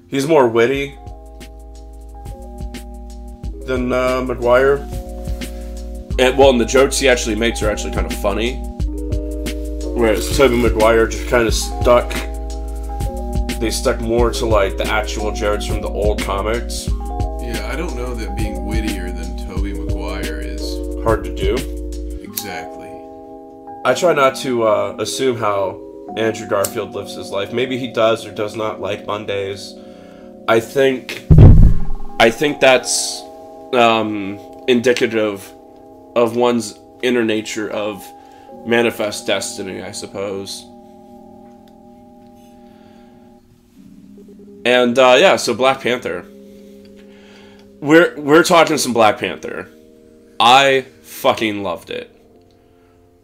He's more witty than Maguire. And the jokes he actually makes are actually kind of funny. Whereas Tobey Maguire just kind of stuck. They stuck more to like the actual jokes from the old comics. Yeah, I don't know that being wittier than Tobey Maguire is hard to do. Exactly. I try not to assume how Andrew Garfield lives his life. Maybe he does or does not like Mondays. I think that's indicative of one's inner nature of manifest destiny, I suppose. And so Black Panther. We're talking some Black Panther. I fucking loved it.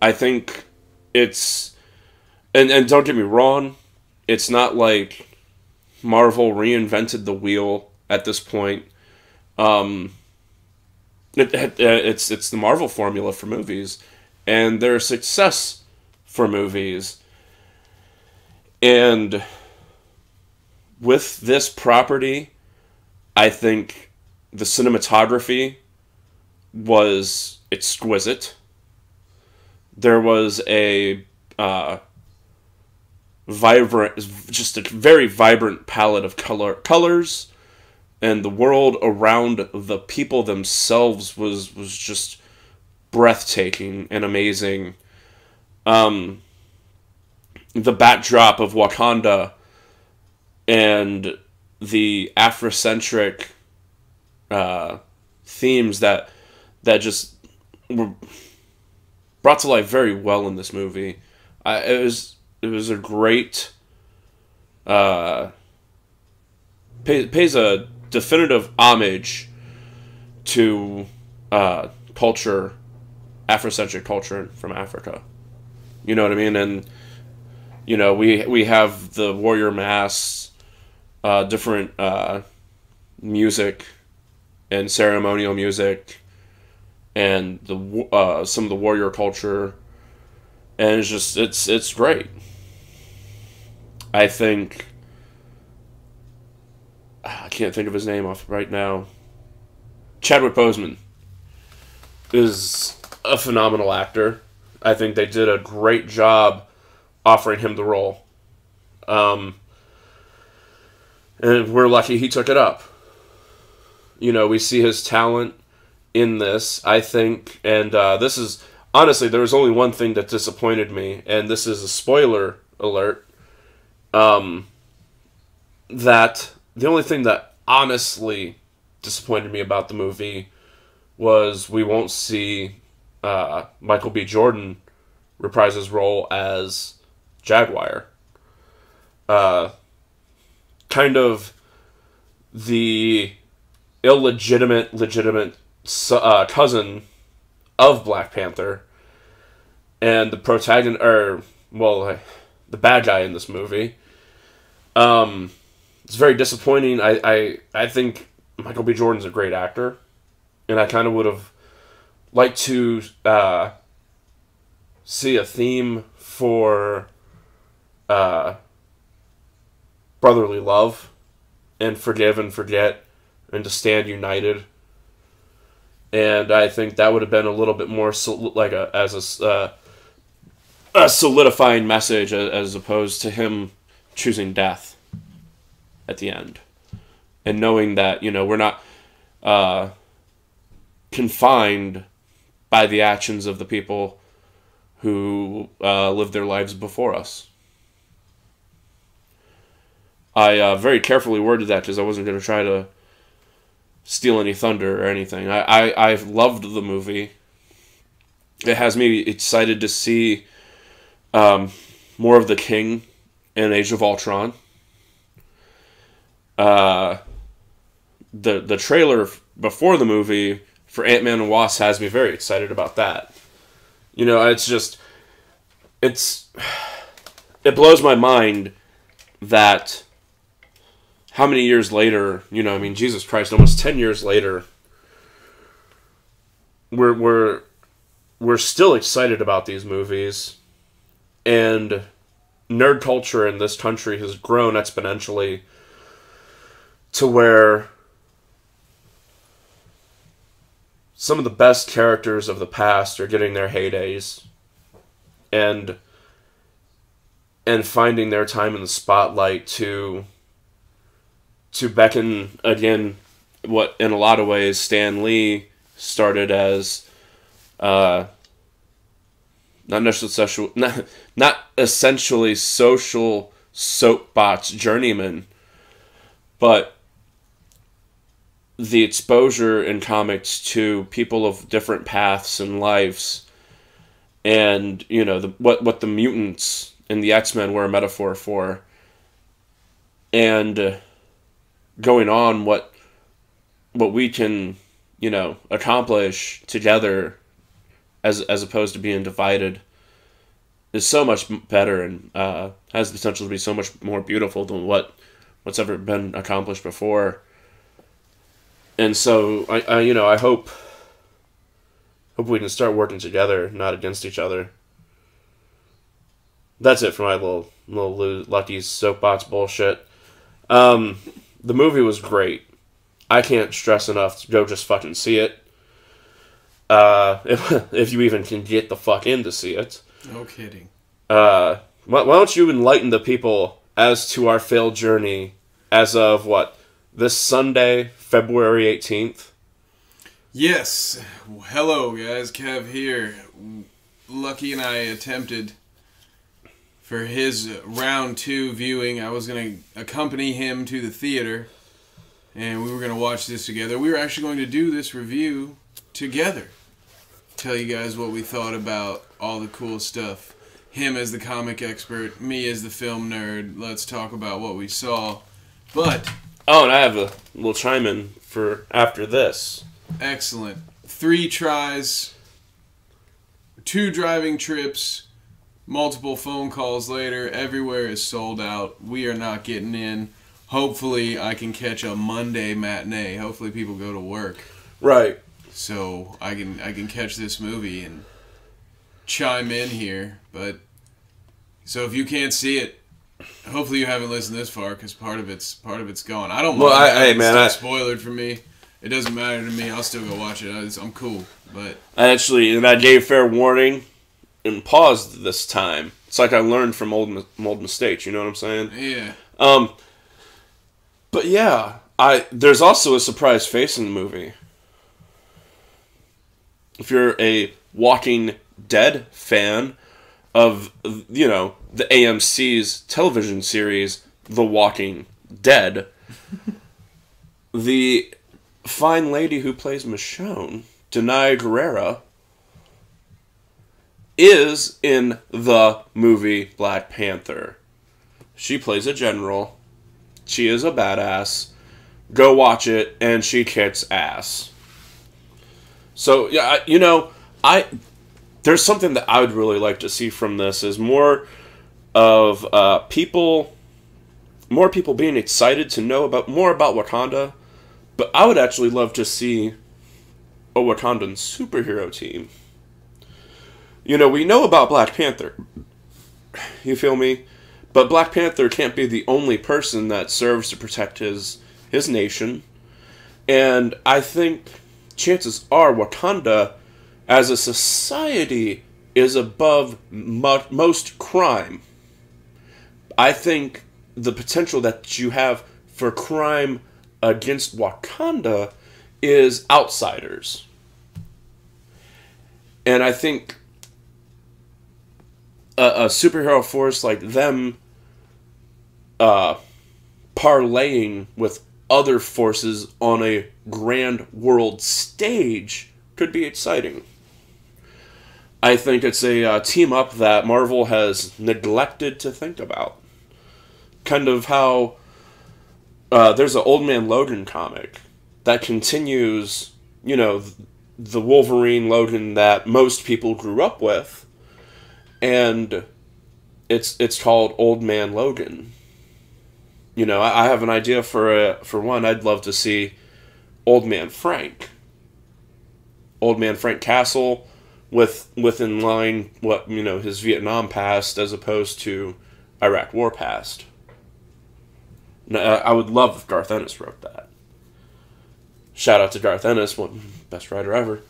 I think it's and don't get me wrong, it's not like Marvel reinvented the wheel at this point. It's the Marvel formula for movies, and their success for movies. And with this property, I think the cinematography was exquisite. There was a just a very vibrant palette of colors, and the world around the people themselves was just breathtaking and amazing. The backdrop of Wakanda and the Afrocentric themes that just were brought to life very well in this movie. It was a great pays a definitive homage to culture, Afrocentric culture from Africa. You know what I mean? And we have the warrior masks, different music and ceremonial music, and the some of the warrior culture, and it's great. I think I can't think of his name off right now. Chadwick Boseman is a phenomenal actor. I think they did a great job offering him the role. And we're lucky he took it up. We see his talent in this, I think, and this is, honestly, there was only one thing that disappointed me, and this is a spoiler alert, that the only thing that honestly disappointed me about the movie was we won't see Michael B. Jordan reprise his role as Jaguar. Kind of the legitimate cousin of Black Panther, and the protagonist, the bad guy in this movie. It's very disappointing. I think Michael B. Jordan's a great actor, and I kind of would have liked to see a theme for brotherly love and forgive and forget and to stand united. And I think that would have been a little bit more a solidifying message as opposed to him choosing death at the end. And knowing that, we're not confined by the actions of the people who lived their lives before us. I very carefully worded that because I wasn't going to try to steal any thunder or anything. I loved the movie. It has me excited to see more of the King in Age of Ultron. The trailer before the movie for Ant-Man and Wasp has me very excited about that. It blows my mind that how many years later, Jesus Christ, almost 10 years later, we're still excited about these movies, and nerd culture in this country has grown exponentially to where some of the best characters of the past are getting their heydays and finding their time in the spotlight to beckon again what in a lot of ways Stan Lee started as not essentially social soapbox journeyman, but the exposure in comics to people of different paths and lives, and what the mutants and the X-Men were a metaphor for, and going on what we can accomplish together as opposed to being divided is so much better and has the potential to be so much more beautiful than what's ever been accomplished before. And so I hope we can start working together, not against each other. That's it for my little Lucky's soapbox bullshit. The movie was great. I can't stress enough to go just fucking see it. If you even can get the fuck in to see it. No kidding. Why don't you enlighten the people as to our failed journey as of this Sunday, February 18th? Yes. Hello, guys. Kev here. Lucky and I attempted for his round 2 viewing. I was going to accompany him to the theater, and we were going to watch this together. We were actually going to do this review together. Tell you guys what we thought about all the cool stuff. Him as the comic expert, me as the film nerd. Let's talk about what we saw. But... oh, and I have a little chime in for after this. Excellent. 3 tries, 2 driving trips, multiple phone calls later. Everywhere is sold out. We are not getting in. Hopefully I can catch a Monday matinee. Hopefully people go to work. Right. So I can catch this movie and chime in here. But so if you can't see it, hopefully you haven't listened this far, because part of it's gone. I don't mind. Well, it's spoiled for me. It doesn't matter to me. I'll still go watch it. I'm cool. But I gave fair warning and paused this time. It's like I learned from old mistakes. You know what I'm saying? Yeah. But yeah, there's also a surprise face in the movie. If you're a Walking Dead fan of the AMC's television series The Walking Dead, the fine lady who plays Michonne, Denai Guerrera, is in the movie Black Panther. She plays a general. She is a badass. Go watch it, and she kicks ass. So, yeah, there's something that I would really like to see from this is more of people being excited to know more about Wakanda. But I would actually love to see a Wakandan superhero team. We know about Black Panther. You feel me? But Black Panther can't be the only person that serves to protect his nation. And I think chances are Wakanda, as a society, is above most crime. I think the potential that you have for crime against Wakanda is outsiders. And I think a superhero force like them parlaying with other forces on a grand world stage could be exciting. I think it's a team up that Marvel has neglected to think about. Kind of how there's an Old Man Logan comic that continues, the Wolverine Logan that most people grew up with, and it's called Old Man Logan. I have an idea for one. I'd love to see Old Man Frank Castle with in line his Vietnam past as opposed to Iraq War past. I would love if Garth Ennis wrote that. Shout out to Garth Ennis, best writer ever.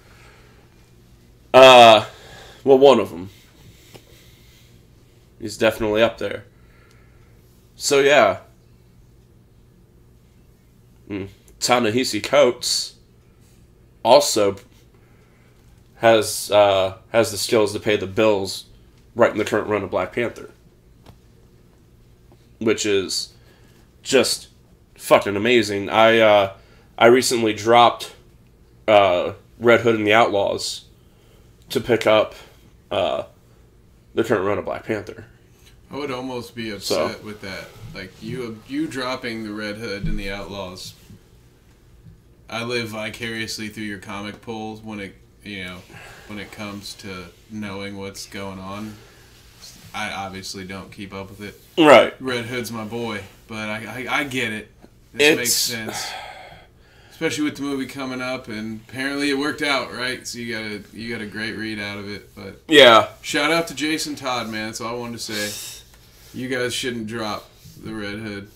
Well, one of them. He's definitely up there. So yeah. Ta-Nehisi Coates also has the skills to pay the bills right in the current run of Black Panther, which is just fucking amazing. I recently dropped Red Hood and the Outlaws to pick up the current run of Black Panther. I would almost be upset with that. Like, you dropping the Red Hood and the Outlaws. I live vicariously through your comic pulls when it comes to knowing what's going on. I obviously don't keep up with it. Right. Red Hood's my boy, but I get it. This makes sense. Especially with the movie coming up, and apparently it worked out, right? So you got a great read out of it. But yeah, shout out to Jason Todd, man. That's all I wanted to say. You guys shouldn't drop the Red Hood.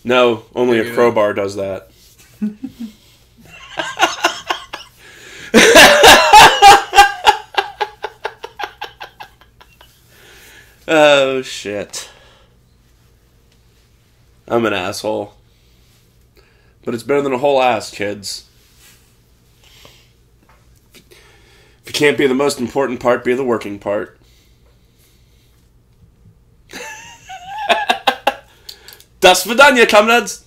No, only a crowbar does that. Oh shit. I'm an asshole. But it's better than a whole ass, kids. If you can't be the most important part, be the working part. Das Vidania, comrades!